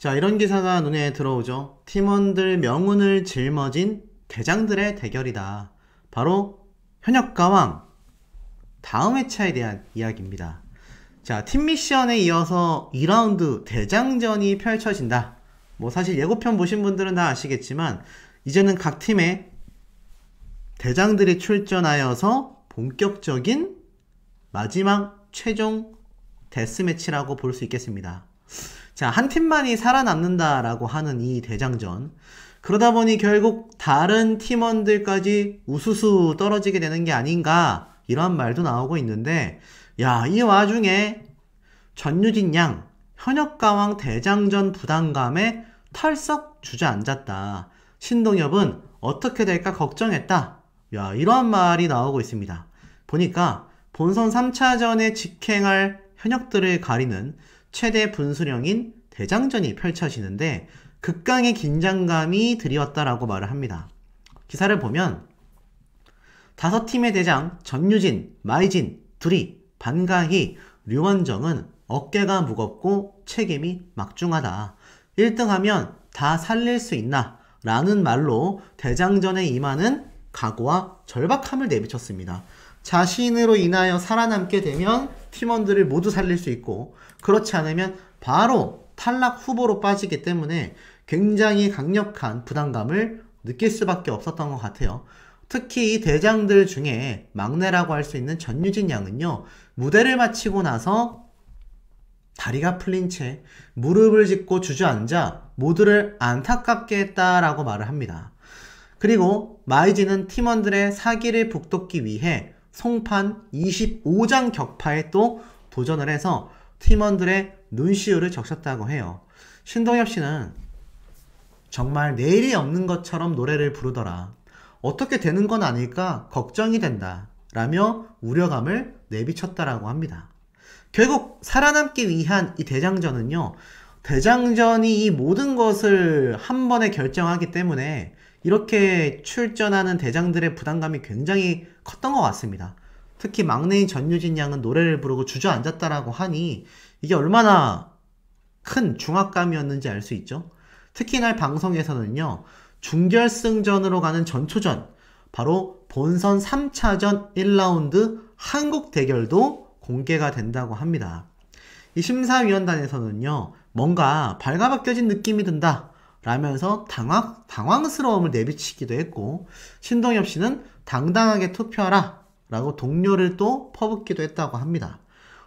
자, 이런 기사가 눈에 들어오죠. 팀원들 명운을 짊어진 대장들의 대결이다. 바로 현역과 왕 다음 회차에 대한 이야기입니다. 자, 팀 미션에 이어서 2라운드 대장전이 펼쳐진다. 뭐 사실 예고편 보신 분들은 다 아시겠지만 이제는 각 팀의 대장들이 출전하여서 본격적인 마지막 최종 데스매치라고 볼 수 있겠습니다. 자, 한 팀만이 살아남는다라고 하는 이 대장전, 그러다 보니 결국 다른 팀원들까지 우수수 떨어지게 되는 게 아닌가, 이런 말도 나오고 있는데, 야, 이 와중에 전유진 양 현역가왕 대장전 부담감에 털썩 주저앉았다. 신동엽은 어떻게 될까 걱정했다. 야, 이러한 말이 나오고 있습니다. 보니까 본선 3차전에 직행할 현역들을 가리는 최대 분수령인 대장전이 펼쳐지는데 극강의 긴장감이 드리웠다라고 말을 합니다. 기사를 보면 5팀의 대장 전유진, 마이진, 두리, 반가희, 류원정은 어깨가 무겁고 책임이 막중하다. 1등하면 다 살릴 수 있나? 라는 말로 대장전에 임하는 각오와 절박함을 내비쳤습니다. 자신으로 인하여 살아남게 되면 팀원들을 모두 살릴 수 있고, 그렇지 않으면 바로 탈락 후보로 빠지기 때문에 굉장히 강력한 부담감을 느낄 수밖에 없었던 것 같아요. 특히 이 대장들 중에 막내라고 할 수 있는 전유진 양은요, 무대를 마치고 나서 다리가 풀린 채 무릎을 짚고 주저앉아 모두를 안타깝게 했다라고 말을 합니다. 그리고 마이진은 팀원들의 사기를 북돋기 위해 송판 25장 격파에 또 도전을 해서 팀원들의 눈시울을 적셨다고 해요. 신동엽 씨는 정말 내일이 없는 것처럼 노래를 부르더라. 어떻게 되는 건 아닐까 걱정이 된다. 라며 우려감을 내비쳤다라고 합니다. 결국 살아남기 위한 이 대장전은요, 대장전이 이 모든 것을 한 번에 결정하기 때문에 이렇게 출전하는 대장들의 부담감이 굉장히 컸던 것 같습니다. 특히 막내인 전유진 양은 노래를 부르고 주저앉았다라고 하니 이게 얼마나 큰 중압감이었는지 알 수 있죠. 특히 날 방송에서는요, 준결승전으로 가는 전초전, 바로 본선 3차전 1라운드 한국 대결도 공개가 된다고 합니다. 이 심사위원단에서는요, 뭔가 발가벗겨진 느낌이 든다 라면서 당황스러움을 내비치기도 했고, 신동엽 씨는 당당하게 투표하라 라고 동료를 또 퍼붓기도 했다고 합니다.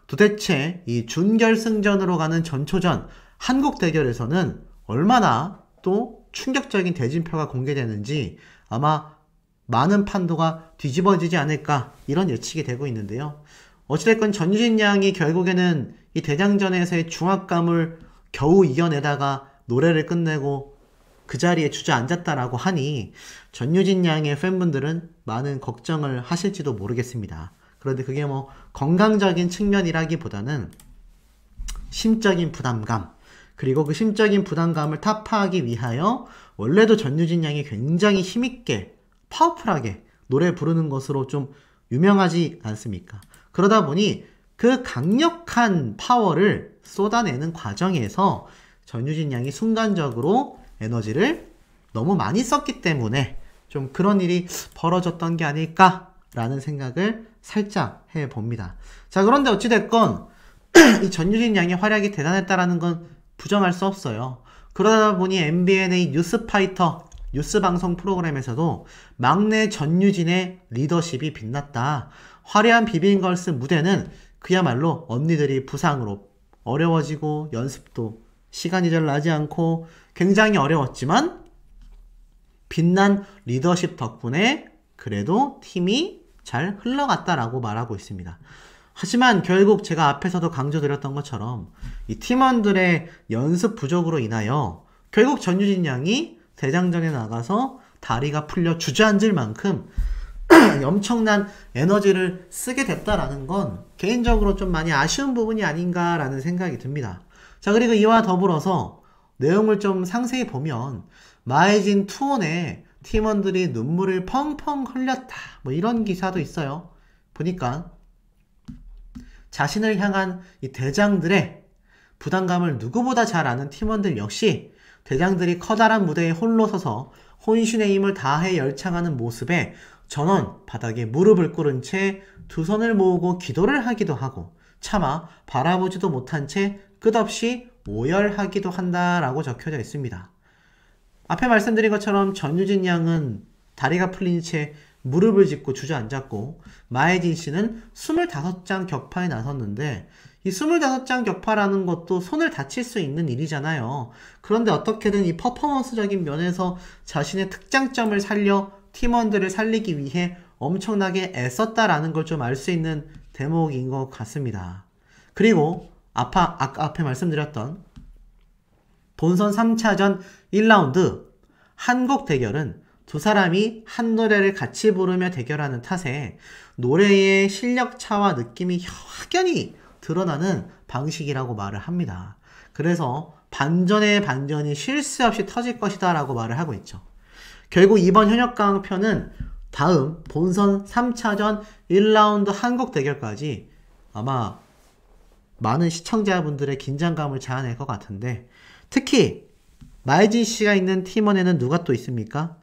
도대체 이 준결승전으로 가는 전초전 한국 대결에서는 얼마나 또 충격적인 대진표가 공개되는지 아마 많은 판도가 뒤집어지지 않을까, 이런 예측이 되고 있는데요. 어찌됐건 전유진 양이 결국에는 이 대장전에서의 중압감을 겨우 이겨내다가 노래를 끝내고 그 자리에 주저앉았다라고 하니 전유진 양의 팬분들은 많은 걱정을 하실지도 모르겠습니다. 그런데 그게 뭐 건강적인 측면이라기보다는 심적인 부담감, 그리고 그 심적인 부담감을 타파하기 위하여 원래도 전유진 양이 굉장히 힘있게 파워풀하게 노래 부르는 것으로 좀 유명하지 않습니까? 그러다 보니 그 강력한 파워를 쏟아내는 과정에서 전유진 양이 순간적으로 에너지를 너무 많이 썼기 때문에 좀 그런 일이 벌어졌던 게 아닐까라는 생각을 살짝 해봅니다. 자, 그런데 어찌됐건 이 전유진 양의 활약이 대단했다라는 건 부정할 수 없어요. 그러다 보니 MBN의 뉴스파이터 뉴스방송 프로그램에서도 막내 전유진의 리더십이 빛났다. 화려한 비빈걸스 무대는 그야말로 언니들이 부상으로 어려워지고 연습도 시간이 잘 나지 않고 굉장히 어려웠지만 빛난 리더십 덕분에 그래도 팀이 잘 흘러갔다라고 말하고 있습니다. 하지만 결국 제가 앞에서도 강조드렸던 것처럼 이 팀원들의 연습 부족으로 인하여 결국 전유진 양이 대장전에 나가서 다리가 풀려 주저앉을 만큼 엄청난 에너지를 쓰게 됐다라는 건 개인적으로 좀 많이 아쉬운 부분이 아닌가라는 생각이 듭니다. 자, 그리고 이와 더불어서 내용을 좀 상세히 보면 마이진 투혼에 팀원들이 눈물을 펑펑 흘렸다, 뭐 이런 기사도 있어요. 보니까 자신을 향한 이 대장들의 부담감을 누구보다 잘 아는 팀원들 역시 대장들이 커다란 무대에 홀로 서서 혼신의 힘을 다해 열창하는 모습에 전원 바닥에 무릎을 꿇은 채 두 손을 모으고 기도를 하기도 하고 차마 바라보지도 못한 채 끝없이 오열하기도 한다라고 적혀져 있습니다. 앞에 말씀드린 것처럼 전유진 양은 다리가 풀린 채 무릎을 짚고 주저앉았고 마혜진 씨는 25장 격파에 나섰는데 이 25장 격파라는 것도 손을 다칠 수 있는 일이잖아요. 그런데 어떻게든 이 퍼포먼스적인 면에서 자신의 특장점을 살려 팀원들을 살리기 위해 엄청나게 애썼다라는 걸 좀 알 수 있는 대목인 것 같습니다. 그리고 아까 앞에 말씀드렸던 본선 3차전 1라운드 한곡 대결은 두 사람이 한 노래를 같이 부르며 대결하는 탓에 노래의 실력 차와 느낌이 확연히 드러나는 방식이라고 말을 합니다. 그래서 반전의 반전이 쉴 새 없이 터질 것이다 라고 말을 하고 있죠. 결국 이번 현역강 편은 다음 본선 3차전 1라운드 한곡 대결까지 아마 많은 시청자분들의 긴장감을 자아낼 것 같은데 특히 마혜진 씨가 있는 팀원에는 누가 또 있습니까?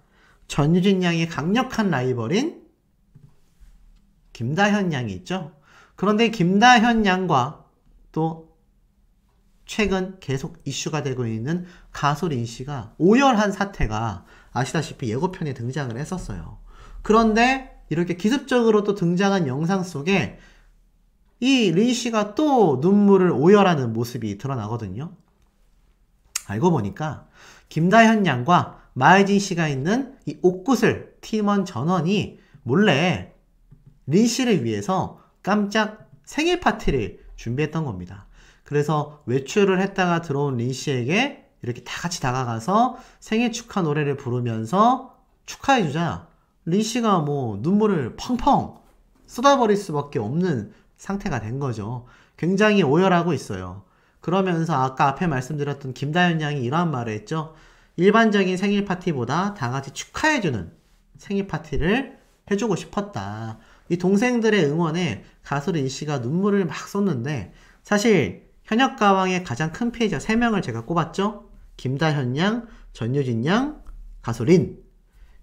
전유진 양의 강력한 라이벌인 김다현 양이 있죠. 그런데 김다현 양과 또 최근 계속 이슈가 되고 있는 가수 린 씨가 오열한 사태가 아시다시피 예고편에 등장을 했었어요. 그런데 이렇게 기습적으로 또 등장한 영상 속에 이 린 씨가 또 눈물을 오열하는 모습이 드러나거든요. 알고 보니까 김다현 양과 마혜진 씨가 있는 이 옥구슬 팀원 전원이 몰래 린 씨를 위해서 깜짝 생일 파티를 준비했던 겁니다. 그래서 외출을 했다가 들어온 린 씨에게 이렇게 다 같이 다가가서 생일 축하 노래를 부르면서 축하해주자 린 씨가 뭐 눈물을 펑펑 쏟아버릴 수밖에 없는 상태가 된 거죠. 굉장히 오열하고 있어요. 그러면서 아까 앞에 말씀드렸던 김다현 양이 이러한 말을 했죠. 일반적인 생일 파티보다 다 같이 축하해주는 생일 파티를 해주고 싶었다. 이 동생들의 응원에 가수 린 씨가 눈물을 막 쏟는데 사실 현역가왕의 가장 큰 피해자 3명을 제가 꼽았죠. 김다현 양, 전유진 양, 가수 린.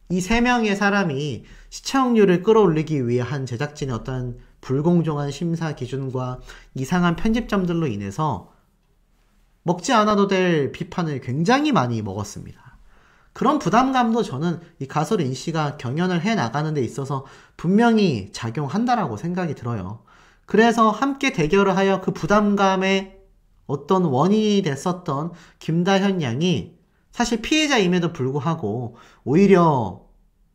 이 3명의 사람이 시청률을 끌어올리기 위해 한 제작진의 어떤 불공정한 심사 기준과 이상한 편집점들로 인해서 먹지 않아도 될 비판을 굉장히 많이 먹었습니다. 그런 부담감도 저는 이 가수 린 씨가 경연을 해 나가는 데 있어서 분명히 작용한다라고 생각이 들어요. 그래서 함께 대결을 하여 그 부담감의 어떤 원인이 됐었던 김다현 양이 사실 피해자임에도 불구하고 오히려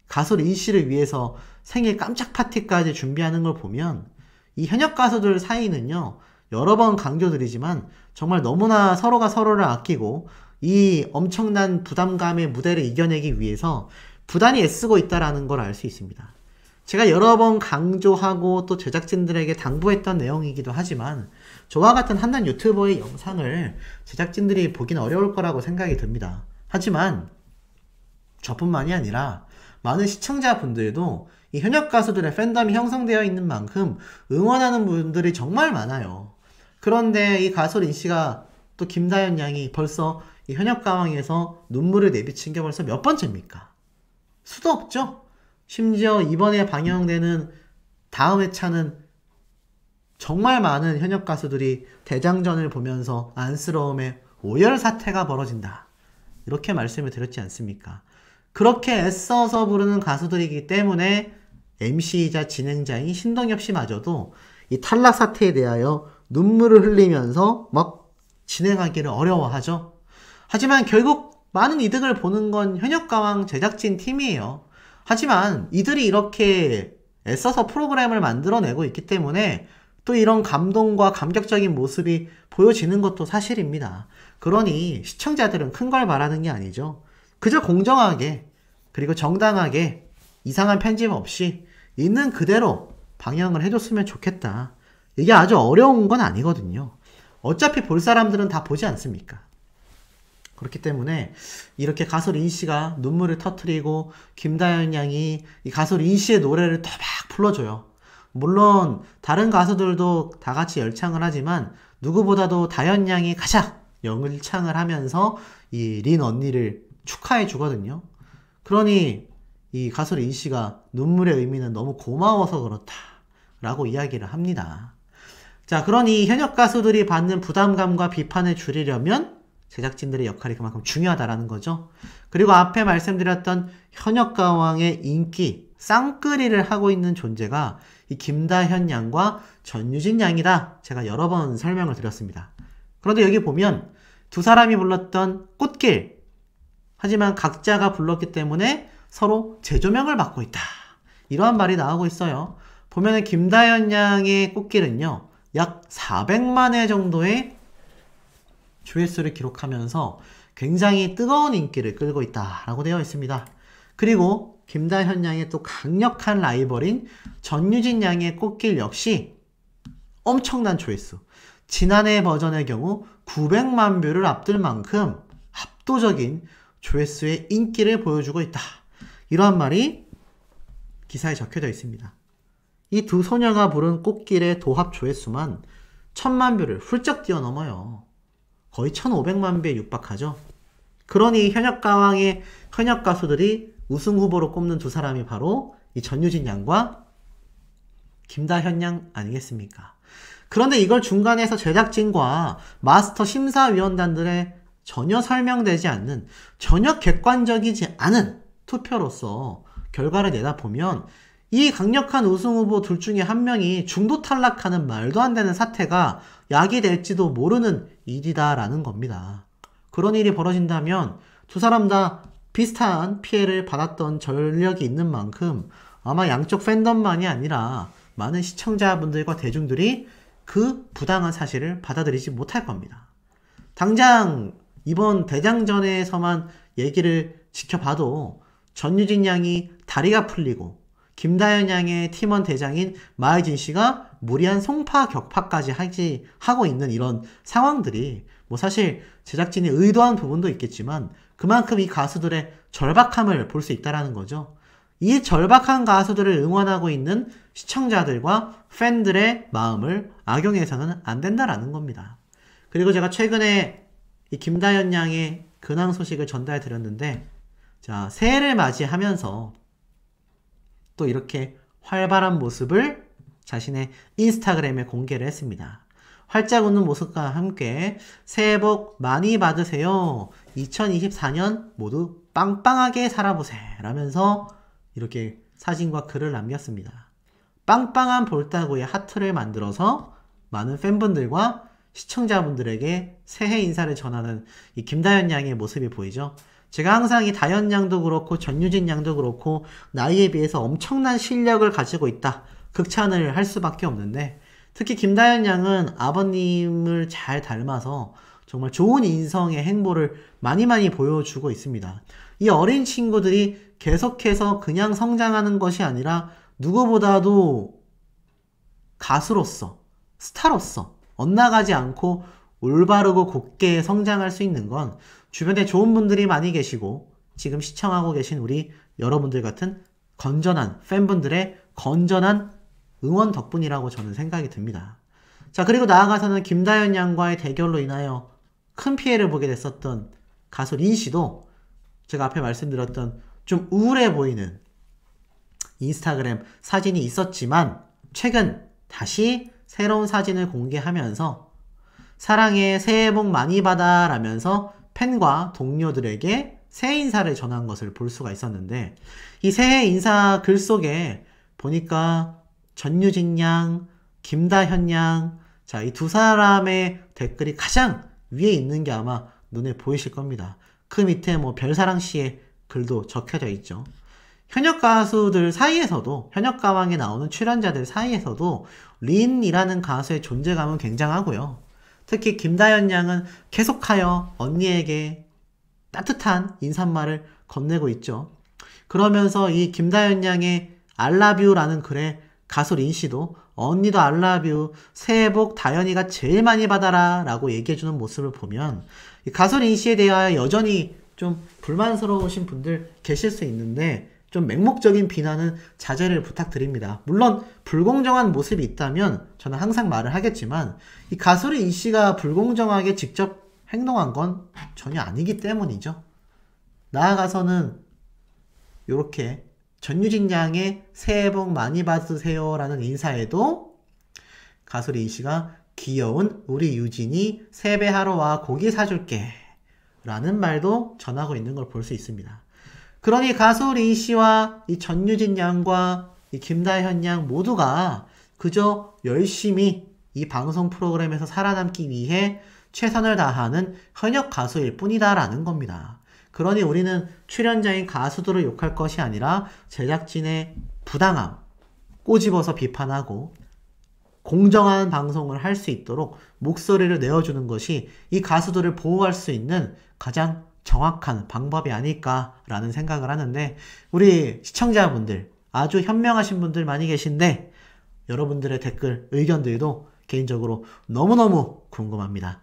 가수 린 씨를 위해서 생일 깜짝 파티까지 준비하는 걸 보면 이 현역 가수들 사이는요, 여러 번 강조드리지만 정말 너무나 서로가 서로를 아끼고 이 엄청난 부담감의 무대를 이겨내기 위해서 부단히 애쓰고 있다는 걸 알 수 있습니다. 제가 여러 번 강조하고 또 제작진들에게 당부했던 내용이기도 하지만 저와 같은 한단 유튜버의 영상을 제작진들이 보긴 어려울 거라고 생각이 듭니다. 하지만 저뿐만이 아니라 많은 시청자분들도 이 현역 가수들의 팬덤이 형성되어 있는 만큼 응원하는 분들이 정말 많아요. 그런데 이 가수 린 씨가 또 김다현 양이 벌써 이 현역가왕에서 눈물을 내비친 게 벌써 몇 번째입니까? 수도 없죠? 심지어 이번에 방영되는 다음 회차는 정말 많은 현역 가수들이 대장전을 보면서 안쓰러움에 오열 사태가 벌어진다. 이렇게 말씀을 드렸지 않습니까? 그렇게 애써서 부르는 가수들이기 때문에 MC이자 진행자인 신동엽 씨마저도 이 탈락 사태에 대하여 눈물을 흘리면서 막 진행하기를 어려워하죠. 하지만 결국 많은 이득을 보는 건 현역가왕 제작진 팀이에요. 하지만 이들이 이렇게 애써서 프로그램을 만들어내고 있기 때문에 또 이런 감동과 감격적인 모습이 보여지는 것도 사실입니다. 그러니 시청자들은 큰 걸 바라는 게 아니죠. 그저 공정하게 그리고 정당하게 이상한 편집 없이 있는 그대로 방영을 해줬으면 좋겠다. 이게 아주 어려운 건 아니거든요. 어차피 볼 사람들은 다 보지 않습니까? 그렇기 때문에 이렇게 가수 린 씨가 눈물을 터뜨리고 김다현 양이 이 가수 린 씨의 노래를 더 막 불러줘요. 물론 다른 가수들도 다 같이 열창을 하지만 누구보다도 다현 양이 가장 영일창을 하면서 이 린 언니를 축하해 주거든요. 그러니 이 가수 린 씨가 눈물의 의미는 너무 고마워서 그렇다 라고 이야기를 합니다. 자, 그러니 현역 가수들이 받는 부담감과 비판을 줄이려면 제작진들의 역할이 그만큼 중요하다라는 거죠. 그리고 앞에 말씀드렸던 현역 가왕의 인기 쌍끌이를 하고 있는 존재가 이 김다현 양과 전유진 양이다. 제가 여러 번 설명을 드렸습니다. 그런데 여기 보면 두 사람이 불렀던 꽃길, 하지만 각자가 불렀기 때문에 서로 재조명을 받고 있다. 이러한 말이 나오고 있어요. 보면은 김다현 양의 꽃길은요, 약 400만 회 정도의 조회수를 기록하면서 굉장히 뜨거운 인기를 끌고 있다라고 되어 있습니다. 그리고 김다현 양의 또 강력한 라이벌인 전유진 양의 꽃길 역시 엄청난 조회수. 지난해 버전의 경우 900만 뷰를 앞둘 만큼 압도적인 조회수의 인기를 보여주고 있다. 이러한 말이 기사에 적혀져 있습니다. 이 두 소녀가 부른 꽃길의 도합 조회수만 1000만 뷰를 훌쩍 뛰어넘어요. 거의 1500만 뷰에 육박하죠. 그러니 현역 가왕의 현역 가수들이 우승 후보로 꼽는 두 사람이 바로 이 전유진 양과 김다현 양 아니겠습니까? 그런데 이걸 중간에서 제작진과 마스터 심사위원단들의 전혀 설명되지 않는, 전혀 객관적이지 않은 투표로서 결과를 내다보면 이 강력한 우승 후보 둘 중에 한 명이 중도 탈락하는 말도 안 되는 사태가 약이 될지도 모르는 일이다라는 겁니다. 그런 일이 벌어진다면 두 사람 다 비슷한 피해를 받았던 전력이 있는 만큼 아마 양쪽 팬덤만이 아니라 많은 시청자분들과 대중들이 그 부당한 사실을 받아들이지 못할 겁니다. 당장 이번 대장전에서만 얘기를 지켜봐도 전유진 양이 다리가 풀리고 김다현 양의 팀원 대장인 마혜진 씨가 무리한 송파 격파까지 하고 있는 이런 상황들이 뭐 사실 제작진이 의도한 부분도 있겠지만 그만큼 이 가수들의 절박함을 볼 수 있다는 거죠. 이 절박한 가수들을 응원하고 있는 시청자들과 팬들의 마음을 악용해서는 안 된다라는 겁니다. 그리고 제가 최근에 이 김다현 양의 근황 소식을 전달 드렸는데, 자, 새해를 맞이하면서 또 이렇게 활발한 모습을 자신의 인스타그램에 공개를 했습니다. 활짝 웃는 모습과 함께 새해 복 많이 받으세요. 2024년 모두 빵빵하게 살아보세요. 라면서 이렇게 사진과 글을 남겼습니다. 빵빵한 볼따구에 하트를 만들어서 많은 팬분들과 시청자분들에게 새해 인사를 전하는 이 김다현 양의 모습이 보이죠. 제가 항상 이 다현 양도 그렇고 전유진 양도 그렇고 나이에 비해서 엄청난 실력을 가지고 있다, 극찬을 할 수밖에 없는데, 특히 김다현 양은 아버님을 잘 닮아서 정말 좋은 인성의 행보를 많이 보여주고 있습니다. 이 어린 친구들이 계속해서 그냥 성장하는 것이 아니라 누구보다도 가수로서, 스타로서 엇나가지 않고 올바르고 곱게 성장할 수 있는 건 주변에 좋은 분들이 많이 계시고 지금 시청하고 계신 우리 여러분들 같은 건전한 팬분들의 건전한 응원 덕분이라고 저는 생각이 듭니다. 자, 그리고 나아가서는 김다현 양과의 대결로 인하여 큰 피해를 보게 됐었던 가수 린 씨도 제가 앞에 말씀드렸던 좀 우울해 보이는 인스타그램 사진이 있었지만 최근 다시 새로운 사진을 공개하면서 사랑해, 새해 복 많이 받아 라면서 팬과 동료들에게 새해 인사를 전한 것을 볼 수가 있었는데, 이 새해 인사 글 속에 보니까 전유진 양, 김다현 양, 자, 이 두 사람의 댓글이 가장 위에 있는 게 아마 눈에 보이실 겁니다. 그 밑에 뭐 별사랑 씨의 글도 적혀져 있죠. 현역 가수들 사이에서도, 현역 가왕에 나오는 출연자들 사이에서도 린이라는 가수의 존재감은 굉장하고요. 특히 김다현 양은 계속하여 언니에게 따뜻한 인사말을 건네고 있죠. 그러면서 이 김다현 양의 I love you라는 글에 가수 린 씨도 언니도 I love you, 새해 복 다현이가 제일 많이 받아라 라고 얘기해주는 모습을 보면 이 가수 린 씨에 대하여 여전히 좀 불만스러우신 분들 계실 수 있는데, 좀 맹목적인 비난은 자제를 부탁드립니다. 물론 불공정한 모습이 있다면 저는 항상 말을 하겠지만 이 가수리 이씨가 불공정하게 직접 행동한 건 전혀 아니기 때문이죠. 나아가서는 이렇게 전유진 양의 새해 복 많이 받으세요 라는 인사에도 가수리 이씨가 귀여운 우리 유진이 세배하러 와 고기 사줄게 라는 말도 전하고 있는 걸 볼 수 있습니다. 그러니 가수 리 씨와 이 전유진 양과 이 김다현 양 모두가 그저 열심히 이 방송 프로그램에서 살아남기 위해 최선을 다하는 현역 가수일 뿐이다라는 겁니다. 그러니 우리는 출연자인 가수들을 욕할 것이 아니라 제작진의 부당함, 꼬집어서 비판하고 공정한 방송을 할 수 있도록 목소리를 내어주는 것이 이 가수들을 보호할 수 있는 가장 정확한 방법이 아닐까라는 생각을 하는데 우리 시청자분들 아주 현명하신 분들 많이 계신데 여러분들의 댓글 의견들도 개인적으로 너무너무 궁금합니다.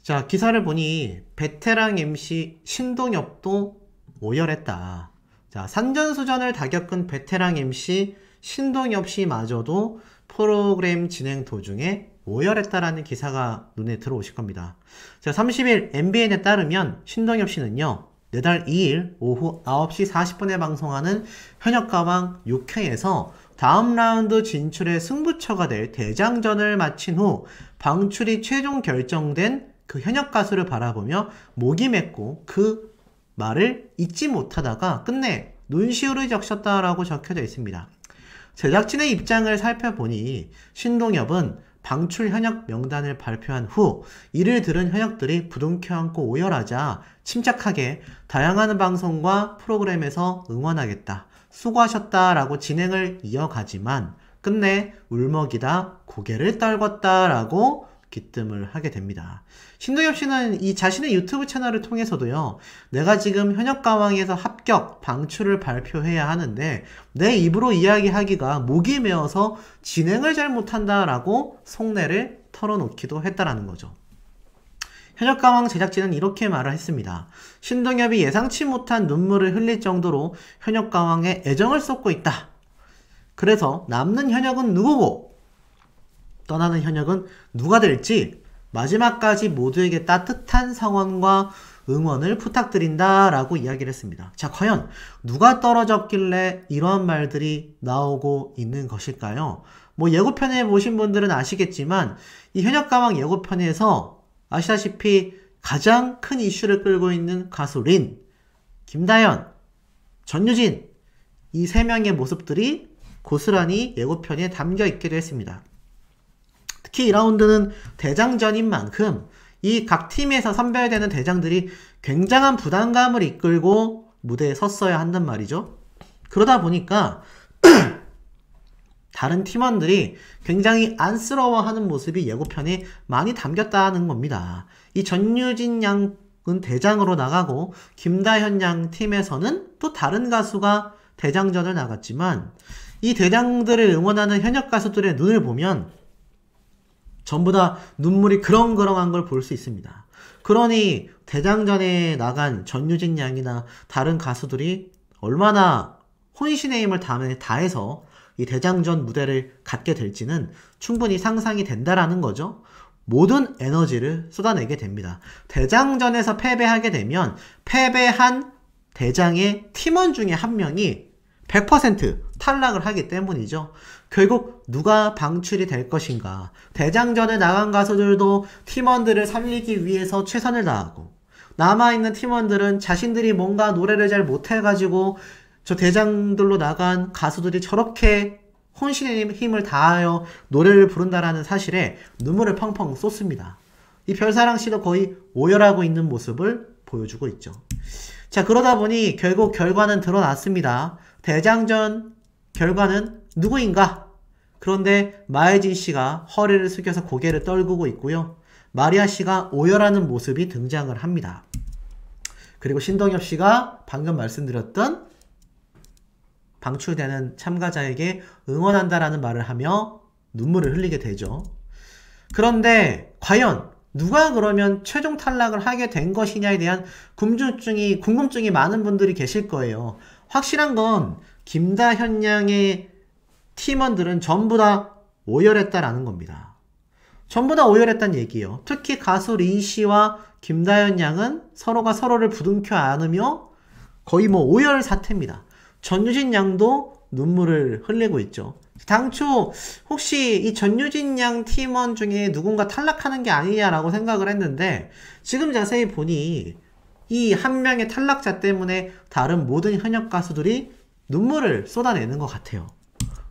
자, 기사를 보니 베테랑 MC 신동엽도 오열했다. 자, 산전수전을 다 겪은 베테랑 MC 신동엽 씨마저도 프로그램 진행 도중에 오열했다라는 기사가 눈에 들어오실 겁니다. 자, 30일 MBN에 따르면 신동엽 씨는요, 내달 2일 오후 9시 40분에 방송하는 현역가왕 6회에서 다음 라운드 진출의 승부처가 될 대장전을 마친 후 방출이 최종 결정된 그 현역 가수를 바라보며 목이 맺고 그 말을 잊지 못하다가 끝내 눈시울을 적셨다라고 적혀져 있습니다. 제작진의 입장을 살펴보니 신동엽은 방출 현역 명단을 발표한 후 이를 들은 현역들이 부둥켜 안고 오열하자 침착하게 다양한 방송과 프로그램에서 응원하겠다, 수고하셨다라고 진행을 이어가지만 끝내 울먹이다 고개를 떨궜다라고 기뜸을 하게 됩니다. 신동엽 씨는 이 자신의 유튜브 채널을 통해서도요, 내가 지금 현역가왕에서 합격, 방출을 발표해야 하는데 내 입으로 이야기하기가 목이 메어서 진행을 잘 못한다라고 속내를 털어놓기도 했다라는 거죠. 현역가왕 제작진은 이렇게 말을 했습니다. 신동엽이 예상치 못한 눈물을 흘릴 정도로 현역가왕에 애정을 쏟고 있다. 그래서 남는 현역은 누구고 떠나는 현역은 누가 될지 마지막까지 모두에게 따뜻한 성원과 응원을 부탁드린다 라고 이야기를 했습니다. 자, 과연 누가 떨어졌길래 이러한 말들이 나오고 있는 것일까요? 뭐 예고편에 보신 분들은 아시겠지만 이 현역가왕 예고편에서 아시다시피 가장 큰 이슈를 끌고 있는 가수 린, 김다현, 전유진 이 세 명의 모습들이 고스란히 예고편에 담겨 있기도 했습니다. 특히 2라운드는 대장전인 만큼 이 각 팀에서 선별되는 대장들이 굉장한 부담감을 이끌고 무대에 섰어야 한단 말이죠. 그러다 보니까 다른 팀원들이 굉장히 안쓰러워하는 모습이 예고편에 많이 담겼다는 겁니다. 이 전유진 양은 대장으로 나가고 김다현 양 팀에서는 또 다른 가수가 대장전을 나갔지만 이 대장들을 응원하는 현역 가수들의 눈을 보면 전부 다 눈물이 그렁그렁한 걸 볼 수 있습니다. 그러니 대장전에 나간 전유진 양이나 다른 가수들이 얼마나 혼신의 힘을 다해서 이 대장전 무대를 갖게 될지는 충분히 상상이 된다라는 거죠. 모든 에너지를 쏟아내게 됩니다. 대장전에서 패배하게 되면 패배한 대장의 팀원 중에 한 명이 100% 탈락을 하기 때문이죠. 결국 누가 방출이 될 것인가. 대장전에 나간 가수들도 팀원들을 살리기 위해서 최선을 다하고 남아있는 팀원들은 자신들이 뭔가 노래를 잘 못해가지고 저 대장들로 나간 가수들이 저렇게 혼신의 힘을 다하여 노래를 부른다라는 사실에 눈물을 펑펑 쏟습니다. 이 별사랑씨도 거의 오열하고 있는 모습을 보여주고 있죠. 자, 그러다 보니 결국 결과는 드러났습니다. 대장전 결과는 누구인가? 그런데 마혜진씨가 허리를 숙여서 고개를 떨구고 있고요. 마리아씨가 오열하는 모습이 등장을 합니다. 그리고 신동엽씨가 방금 말씀드렸던 방출되는 참가자에게 응원한다라는 말을 하며 눈물을 흘리게 되죠. 그런데 과연 누가 그러면 최종 탈락을 하게 된 것이냐에 대한 궁금증이 많은 분들이 계실 거예요. 확실한 건 김다현 양의 팀원들은 전부 다 오열했다라는 겁니다. 전부 다 오열했다는 얘기예요. 특히 가수 린 씨와 김다현 양은 서로가 서로를 부둥켜 안으며 거의 뭐 오열 사태입니다. 전유진 양도 눈물을 흘리고 있죠. 당초 혹시 이 전유진 양 팀원 중에 누군가 탈락하는 게 아니냐라고 생각을 했는데 지금 자세히 보니 이 한 명의 탈락자 때문에 다른 모든 현역 가수들이 눈물을 쏟아내는 것 같아요.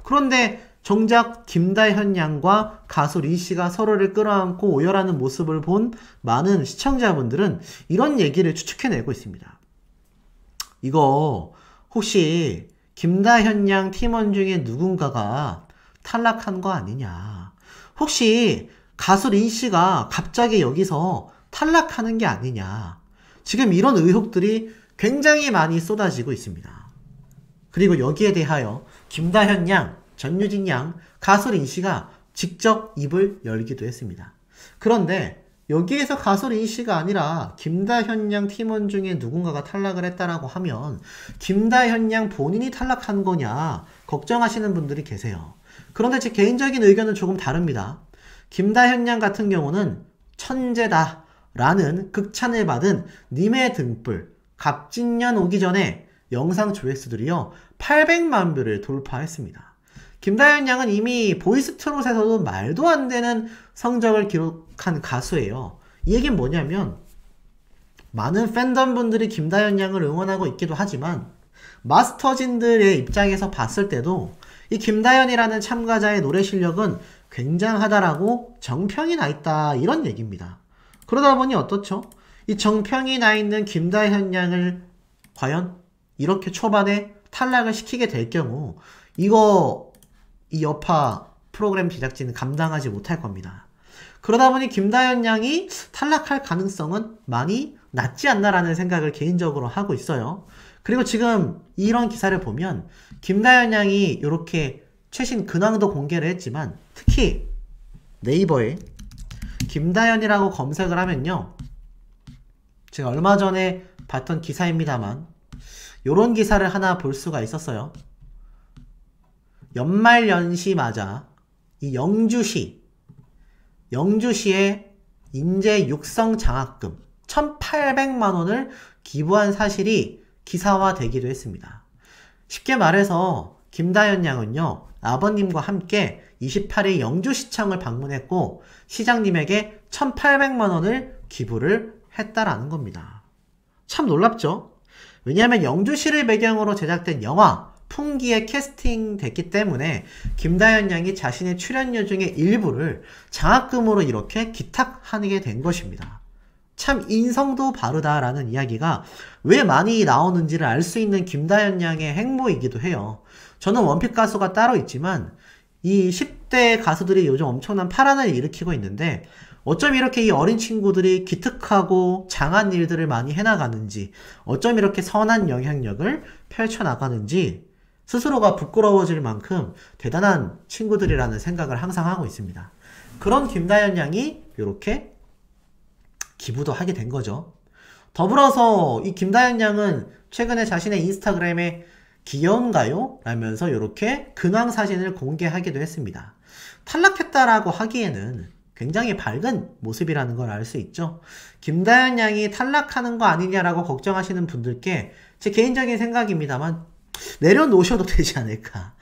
그런데 정작 김다현 양과 가수 린 씨가 서로를 끌어안고 오열하는 모습을 본 많은 시청자분들은 이런 얘기를 추측해내고 있습니다. 이거 혹시 김다현 양 팀원 중에 누군가가 탈락한 거 아니냐. 혹시 가수 린 씨가 갑자기 여기서 탈락하는 게 아니냐. 지금 이런 의혹들이 굉장히 많이 쏟아지고 있습니다. 그리고 여기에 대하여 김다현 양, 전유진 양, 가수 린 씨가 직접 입을 열기도 했습니다. 그런데 여기에서 가수 린 씨가 아니라 김다현 양 팀원 중에 누군가가 탈락을 했다라고 하면 김다현 양 본인이 탈락한 거냐 걱정하시는 분들이 계세요. 그런데 제 개인적인 의견은 조금 다릅니다. 김다현 양 같은 경우는 천재다 라는 극찬을 받은 님의 등불 갑진년 오기 전에 영상 조회수들이요 800만 뷰를 돌파했습니다. 김다현 양은 이미 보이스트롯에서도 말도 안 되는 성적을 기록한 가수예요. 이 얘기는 뭐냐면 많은 팬덤분들이 김다현 양을 응원하고 있기도 하지만 마스터진들의 입장에서 봤을 때도 이 김다현이라는 참가자의 노래 실력은 굉장하다라고 정평이 나 있다 이런 얘기입니다. 그러다 보니 어떻죠? 이 정평이 나 있는 김다현 양을 과연 이렇게 초반에 탈락을 시키게 될 경우 이 여파 프로그램 제작진은 감당하지 못할 겁니다. 그러다 보니 김다현 양이 탈락할 가능성은 많이 낮지 않나라는 생각을 개인적으로 하고 있어요. 그리고 지금 이런 기사를 보면 김다현 양이 이렇게 최신 근황도 공개를 했지만 특히 네이버에 김다현이라고 검색을 하면요. 제가 얼마 전에 봤던 기사입니다만 요런 기사를 하나 볼 수가 있었어요. 연말연시 맞아 이 영주시에 인재 육성 장학금 1,800만원을 기부한 사실이 기사화되기도 했습니다. 쉽게 말해서 김다현 양은요. 아버님과 함께 28일 영주시청을 방문했고 시장님에게 1,800만원을 기부를 했다라는 겁니다. 참 놀랍죠? 왜냐하면 영주시를 배경으로 제작된 영화 풍기에 캐스팅됐기 때문에 김다현 양이 자신의 출연료 중에 일부를 장학금으로 이렇게 기탁하게 된 것입니다. 참 인성도 바르다라는 이야기가 왜 많이 나오는지를 알 수 있는 김다현 양의 행보이기도 해요. 저는 원픽 가수가 따로 있지만 이 10대 가수들이 요즘 엄청난 파란을 일으키고 있는데 어쩜 이렇게 이 어린 친구들이 기특하고 장한 일들을 많이 해나가는지 어쩜 이렇게 선한 영향력을 펼쳐나가는지 스스로가 부끄러워질 만큼 대단한 친구들이라는 생각을 항상 하고 있습니다. 그런 김다현 양이 이렇게 기부도 하게 된 거죠. 더불어서 이 김다현 양은 최근에 자신의 인스타그램에 귀여운가요? 라면서 이렇게 근황 사진을 공개하기도 했습니다. 탈락했다라고 하기에는 굉장히 밝은 모습이라는 걸 알 수 있죠. 김다현 양이 탈락하는 거 아니냐라고 걱정하시는 분들께 제 개인적인 생각입니다만 내려놓으셔도 되지 않을까.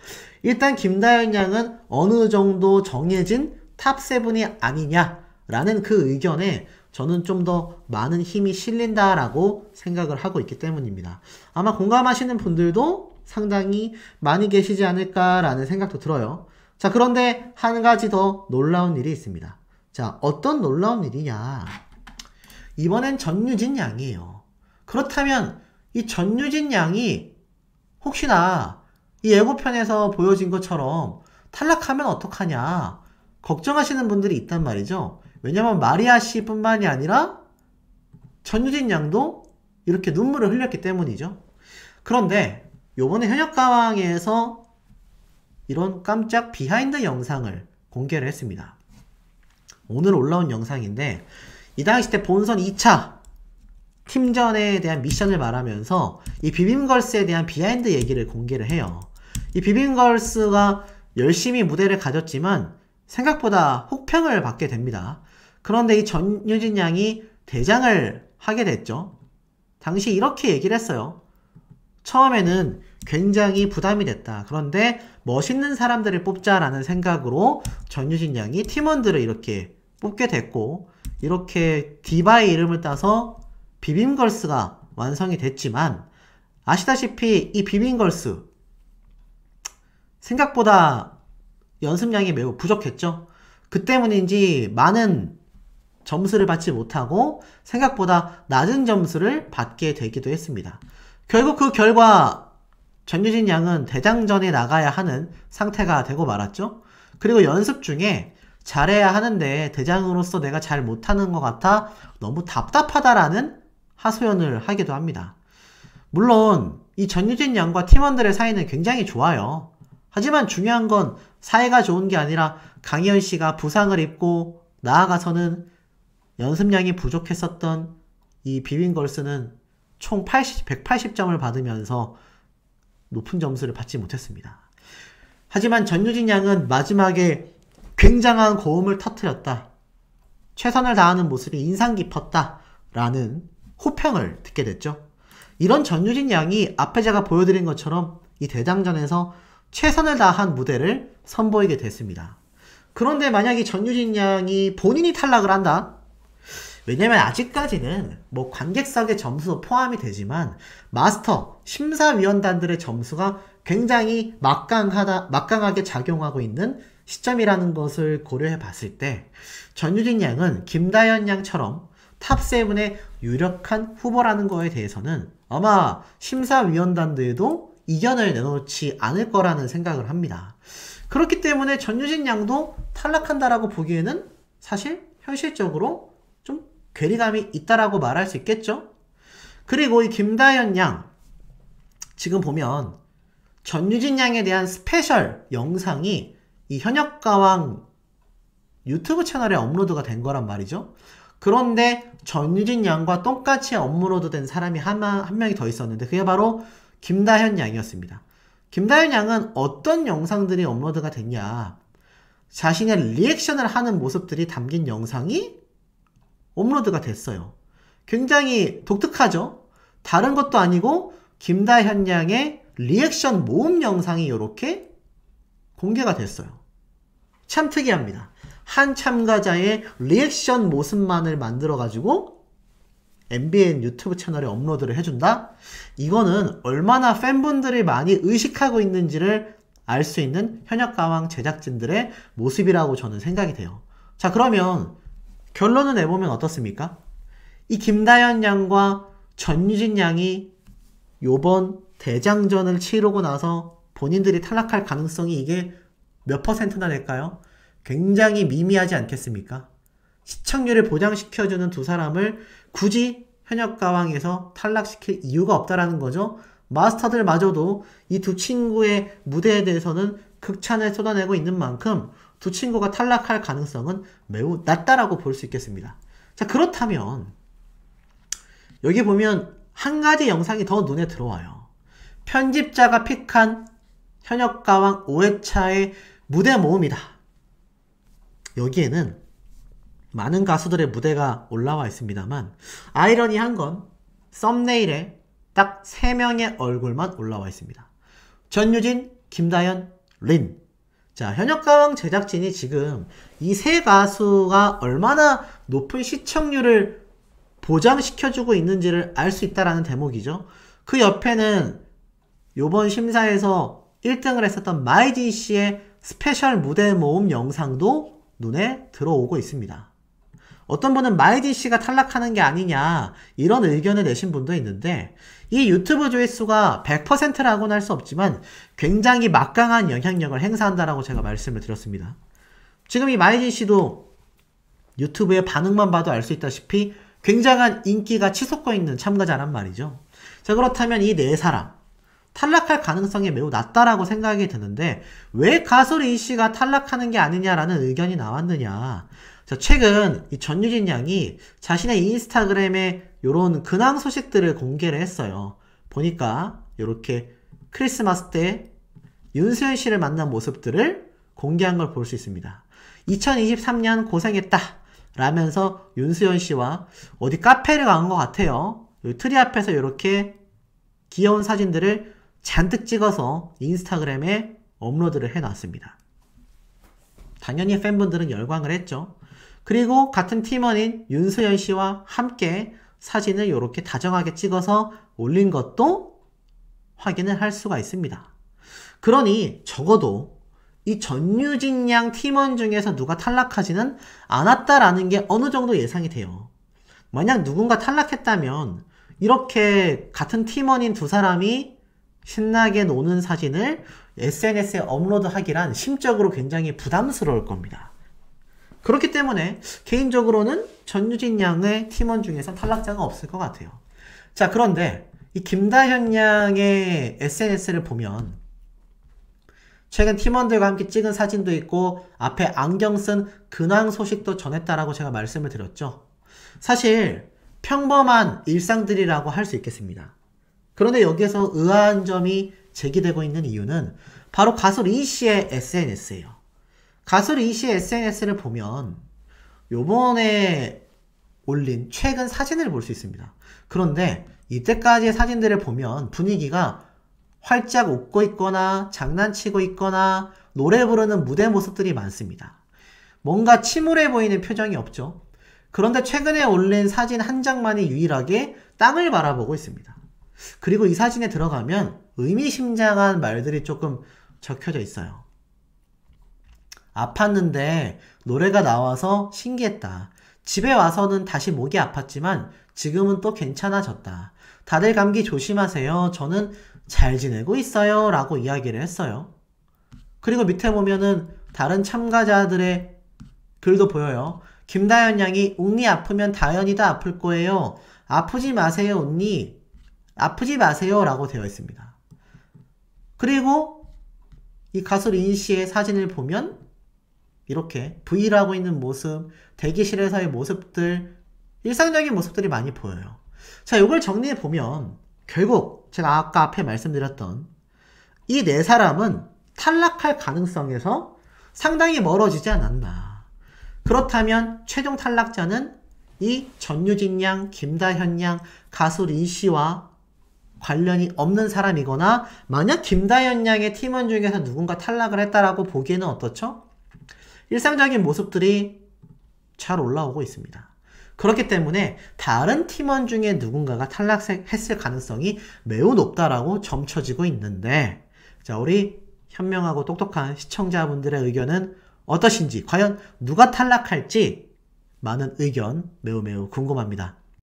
일단 김다현 양은 어느 정도 정해진 탑7이 아니냐라는 그 의견에 저는 좀 더 많은 힘이 실린다라고 생각을 하고 있기 때문입니다. 아마 공감하시는 분들도 상당히 많이 계시지 않을까라는 생각도 들어요. 자, 그런데 한 가지 더 놀라운 일이 있습니다. 자, 어떤 놀라운 일이냐. 이번엔 전유진 양이에요. 그렇다면 이 전유진 양이 혹시나 이 예고편에서 보여진 것처럼 탈락하면 어떡하냐 걱정하시는 분들이 있단 말이죠. 왜냐면 마리아 씨 뿐만이 아니라 전유진 양도 이렇게 눈물을 흘렸기 때문이죠. 그런데 요번에 현역가왕에서 이런 깜짝 비하인드 영상을 공개를 했습니다. 오늘 올라온 영상인데 이 당시 때 본선 2차 팀전에 대한 미션을 말하면서 이 비빔걸스에 대한 비하인드 얘기를 공개를 해요. 이 비빔걸스가 열심히 무대를 가졌지만 생각보다 혹평을 받게 됩니다. 그런데 이 전유진 양이 대장을 하게 됐죠. 당시 이렇게 얘기를 했어요. 처음에는 굉장히 부담이 됐다. 그런데 멋있는 사람들을 뽑자라는 생각으로 전유진 양이 팀원들을 이렇게 뽑게 됐고, 이렇게 디바의 이름을 따서 비빔걸스가 완성이 됐지만, 아시다시피 이 비빔걸스 생각보다 연습량이 매우 부족했죠. 그 때문인지 많은 점수를 받지 못하고 생각보다 낮은 점수를 받게 되기도 했습니다. 결국 그 결과 전유진 양은 대장전에 나가야 하는 상태가 되고 말았죠. 그리고 연습 중에 잘해야 하는데 대장으로서 내가 잘 못하는 것 같아 너무 답답하다라는 하소연을 하기도 합니다. 물론 이 전유진 양과 팀원들의 사이는 굉장히 좋아요. 하지만 중요한 건 사이가 좋은 게 아니라 강희연 씨가 부상을 입고 나아가서는 연습량이 부족했었던 이 비빔걸스는 총 180점을 받으면서 높은 점수를 받지 못했습니다. 하지만 전유진 양은 마지막에 굉장한 고음을 터뜨렸다. 최선을 다하는 모습이 인상 깊었다. 라는 호평을 듣게 됐죠. 이런 전유진 양이 앞에 제가 보여드린 것처럼 이 대장전에서 최선을 다한 무대를 선보이게 됐습니다. 그런데 만약에 전유진 양이 본인이 탈락을 한다? 왜냐면 아직까지는 뭐 관객석의 점수도 포함이 되지만 마스터, 심사위원단들의 점수가 굉장히 막강하게 작용하고 있는 시점이라는 것을 고려해 봤을 때 전유진 양은 김다현 양처럼 탑7의 유력한 후보라는 거에 대해서는 아마 심사위원단들도 이견을 내놓지 않을 거라는 생각을 합니다. 그렇기 때문에 전유진 양도 탈락한다라고 보기에는 사실 현실적으로 좀 괴리감이 있다라고 말할 수 있겠죠? 그리고 이 김다현 양, 지금 보면 전유진 양에 대한 스페셜 영상이 이 현역가왕 유튜브 채널에 업로드가 된 거란 말이죠. 그런데 전유진 양과 똑같이 업로드 된 사람이 한 명이 더 있었는데 그게 바로 김다현 양이었습니다. 김다현 양은 어떤 영상들이 업로드가 됐냐, 자신의 리액션을 하는 모습들이 담긴 영상이 업로드가 됐어요. 굉장히 독특하죠? 다른 것도 아니고 김다현 양의 리액션 모음 영상이 이렇게 공개가 됐어요. 참 특이합니다. 한 참가자의 리액션 모습만을 만들어가지고 MBN 유튜브 채널에 업로드를 해준다? 이거는 얼마나 팬분들이 많이 의식하고 있는지를 알 수 있는 현역가왕 제작진들의 모습이라고 저는 생각이 돼요. 자, 그러면 결론을 내보면 어떻습니까? 이 김다현 양과 전유진 양이 요번 대장전을 치르고 나서 본인들이 탈락할 가능성이 이게 몇 %나 될까요? 굉장히 미미하지 않겠습니까? 시청률을 보장시켜주는 두 사람을 굳이 현역가왕에서 탈락시킬 이유가 없다라는 거죠. 마스터들마저도 이 두 친구의 무대에 대해서는 극찬을 쏟아내고 있는 만큼 두 친구가 탈락할 가능성은 매우 낮다라고 볼 수 있겠습니다. 자, 그렇다면 여기 보면 한 가지 영상이 더 눈에 들어와요. 편집자가 픽한 현역가왕 5회차의 무대 모음이다. 여기에는 많은 가수들의 무대가 올라와 있습니다만 아이러니한 건 썸네일에 딱 3명의 얼굴만 올라와 있습니다. 전유진, 김다현, 린. 자, 현역가왕 제작진이 지금 이 세 가수가 얼마나 높은 시청률을 보장시켜주고 있는지를 알 수 있다라는 대목이죠. 그 옆에는 요번 심사에서 1등을 했었던 마이진 씨의 스페셜 무대 모음 영상도 눈에 들어오고 있습니다. 어떤 분은 마이진 씨가 탈락하는 게 아니냐 이런 의견을 내신 분도 있는데 이 유튜브 조회수가 100%라고는 할 수 없지만 굉장히 막강한 영향력을 행사한다라고 제가 말씀을 드렸습니다. 지금 이 마이진 씨도 유튜브의 반응만 봐도 알 수 있다시피 굉장한 인기가 치솟고 있는 참가자란 말이죠. 자, 그렇다면 이 네 사람 탈락할 가능성이 매우 낮다라고 생각이 드는데 왜 가수 린 씨가 탈락하는 게 아니냐라는 의견이 나왔느냐. 자, 최근 이 전유진 양이 자신의 인스타그램에 요런 근황 소식들을 공개를 했어요. 보니까 이렇게 크리스마스 때 윤수현 씨를 만난 모습들을 공개한 걸 볼 수 있습니다. 2023년 고생했다 라면서 윤수현 씨와 어디 카페를 간 것 같아요. 트리 앞에서 이렇게 귀여운 사진들을 잔뜩 찍어서 인스타그램에 업로드를 해놨습니다. 당연히 팬분들은 열광을 했죠. 그리고 같은 팀원인 윤수현 씨와 함께 사진을 이렇게 다정하게 찍어서 올린 것도 확인을 할 수가 있습니다. 그러니 적어도 이 전유진 양 팀원 중에서 누가 탈락하지는 않았다라는 게 어느 정도 예상이 돼요. 만약 누군가 탈락했다면 이렇게 같은 팀원인 두 사람이 신나게 노는 사진을 SNS에 업로드하기란 심적으로 굉장히 부담스러울 겁니다. 그렇기 때문에 개인적으로는 전유진 양의 팀원 중에서 탈락자가 없을 것 같아요. 자, 그런데 이 김다현 양의 SNS를 보면 최근 팀원들과 함께 찍은 사진도 있고 앞에 안경 쓴 근황 소식도 전했다라고 제가 말씀을 드렸죠. 사실 평범한 일상들이라고 할 수 있겠습니다. 그런데 여기에서 의아한 점이 제기되고 있는 이유는 바로 가수 리 씨의 SNS예요. 가수 리 씨의 SNS를 보면 요번에 올린 최근 사진을 볼 수 있습니다. 그런데 이때까지의 사진들을 보면 분위기가 활짝 웃고 있거나 장난치고 있거나 노래 부르는 무대 모습들이 많습니다. 뭔가 침울해 보이는 표정이 없죠. 그런데 최근에 올린 사진 한 장만이 유일하게 땅을 바라보고 있습니다. 그리고 이 사진에 들어가면 의미심장한 말들이 조금 적혀져 있어요. 아팠는데 노래가 나와서 신기했다. 집에 와서는 다시 목이 아팠지만 지금은 또 괜찮아졌다. 다들 감기 조심하세요. 저는 잘 지내고 있어요. 라고 이야기를 했어요. 그리고 밑에 보면은 다른 참가자들의 글도 보여요. 김다현 양이 웅이 아프면 다현이도 아플 거예요. 아프지 마세요, 언니. 아프지 마세요. 라고 되어 있습니다. 그리고 이 가수 린 씨의 사진을 보면 이렇게 V를 하고 있는 모습, 대기실에서의 모습들, 일상적인 모습들이 많이 보여요. 자, 이걸 정리해 보면 결국 제가 아까 앞에 말씀드렸던 이 네 사람은 탈락할 가능성에서 상당히 멀어지지 않았나. 그렇다면 최종 탈락자는 이 전유진 양, 김다현 양, 가수 린 씨와 관련이 없는 사람이거나 만약 김다현 양의 팀원 중에서 누군가 탈락을 했다라고 보기에는 어떻죠? 일상적인 모습들이 잘 올라오고 있습니다. 그렇기 때문에 다른 팀원 중에 누군가가 탈락했을 가능성이 매우 높다라고 점쳐지고 있는데, 자, 우리 현명하고 똑똑한 시청자분들의 의견은 어떠신지, 과연 누가 탈락할지 많은 의견 매우 궁금합니다.